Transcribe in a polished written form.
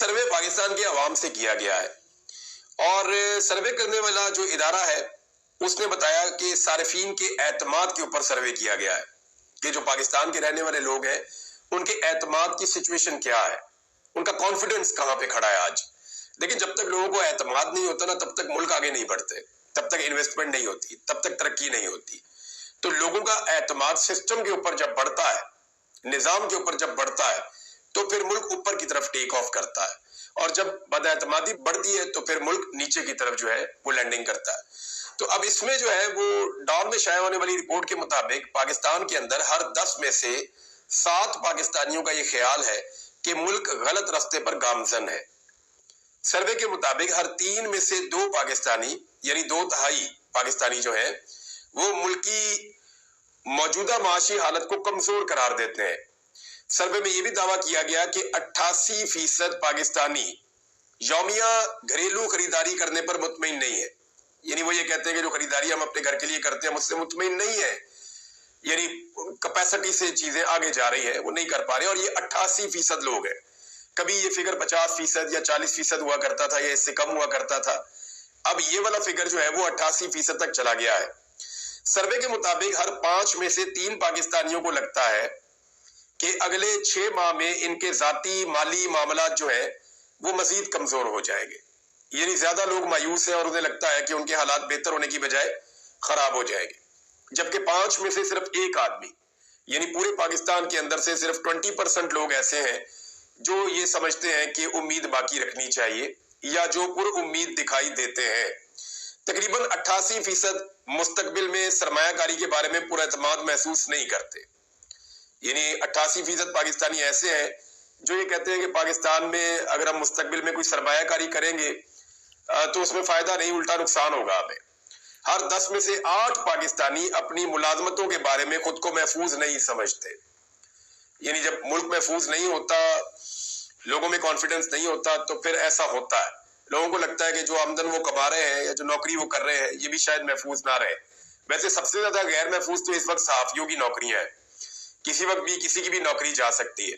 Survey Pakistan کی عوام سے کیا گیا ہے اور سروے کرنے والا جو ادارہ ہے اس نے بتایا کہ صارفین کے اعتماد کے اوپر سروے کیا گیا ہے کہ جو پاکستان کے رہنے والے لوگ ہیں ان کے اعتماد کی سچویشن کیا ہے، ان کا کانفیڈنس کہاں پہ کھڑا ہے آج۔ لیکن جب تک لوگوں کو اعتماد نہیں ہوتا نا تب تک ملک آگے نہیں بڑھتے، تب تک انویسٹمنٹ نہیں ہوتی، تب تک ترقی نہیں ہوتی۔ تو لوگوں کا اعتماد سسٹم کے اوپر جب بڑھتا ہے، نظام کے اوپر جب بڑھتا ہے تو پھر ملک اوپر کی طرف ٹیک آف کرتا ہے، اور جب بد اعتمادی بڑھتی ہے تو پھر ملک نیچے کی طرف جو ہے وہ لینڈنگ کرتا ہے۔ تو اب اس میں جو ہے وہ ڈان میں شائع ہونے والی رپورٹ کے مطابق پاکستان کے اندر ہر 10 میں سے 7 پاکستانیوں کا یہ خیال ہے کہ ملک غلط راستے پر گامزن ہے۔ سروے کے مطابق ہر 3 میں سے 2 پاکستانی یعنی 2/3 پاکستانی جو ہیں وہ ملکی موجودہ معاشی حالت کو کمزور قرار دیتے ہیں۔ سروے میں یہ بھی دعویٰ کیا گیا کہ 88% پاکستانی یومیہ گھریلو خریداری کرنے پر مطمئن نہیں ہے، یعنی وہ یہ کہتے ہیں کہ جو خریداری ہم اپنے گھر کے لیے کرتے ہیں ہم اس سے مطمئن نہیں ہے، یعنی کیپیسٹی سے چیزیں آگے جا رہی ہیں وہ نہیں کر پا رہے، اور یہ 88% لوگ ہیں۔ کبھی یہ فگر 50% یا 40% ہوا کرتا تھا یا اس سے کم ہوا کرتا تھا، اب یہ والا فگر جو ہے وہ 88% تک چلا گیا ہے۔ سروے کے مطابق ہر 5 میں سے 3 پاکستانیوں کو لگتا ہے کہ اگلے 6 ماہ میں ان کے ذاتی مالی معاملات جو ہیں وہ مزید کمزور ہو جائیں گے، یعنی زیادہ لوگ مایوس ہیں اور انہیں لگتا ہے کہ ان کے حالات بہتر ہونے کی بجائے خراب ہو جائیں گے، جبکہ 5 میں سے صرف 1 آدمی یعنی پورے پاکستان کے اندر سے صرف 20% لوگ ایسے ہیں جو یہ سمجھتے ہیں کہ امید باقی رکھنی چاہیے یا جو پر امید دکھائی دیتے ہیں۔ تقریباً 88% مستقبل میں سرمایہ کاری کے بارے میں پر اعتماد محسوس نہیں کرتے، یعنی 88% پاکستانی ایسے ہیں جو یہ کہتے ہیں کہ پاکستان میں اگر ہم مستقبل میں کوئی سرمایہ کاری کریں گے تو اس میں فائدہ نہیں الٹا نقصان ہوگا ہمیں۔ ہر 10 میں سے 8 پاکستانی اپنی ملازمتوں کے بارے میں خود کو محفوظ نہیں سمجھتے، یعنی جب ملک محفوظ نہیں ہوتا، لوگوں میں کانفیڈنس نہیں ہوتا تو پھر ایسا ہوتا ہے، لوگوں کو لگتا ہے کہ جو آمدن وہ کما رہے ہیں یا جو نوکری وہ کر رہے ہیں یہ بھی شاید محفوظ نہ رہے۔ ویسے سب سے زیادہ غیر محفوظ تو اس وقت صحافیوں کی نوکریاں ہیں، کسی وقت بھی کسی کی بھی نوکری جا سکتی ہے۔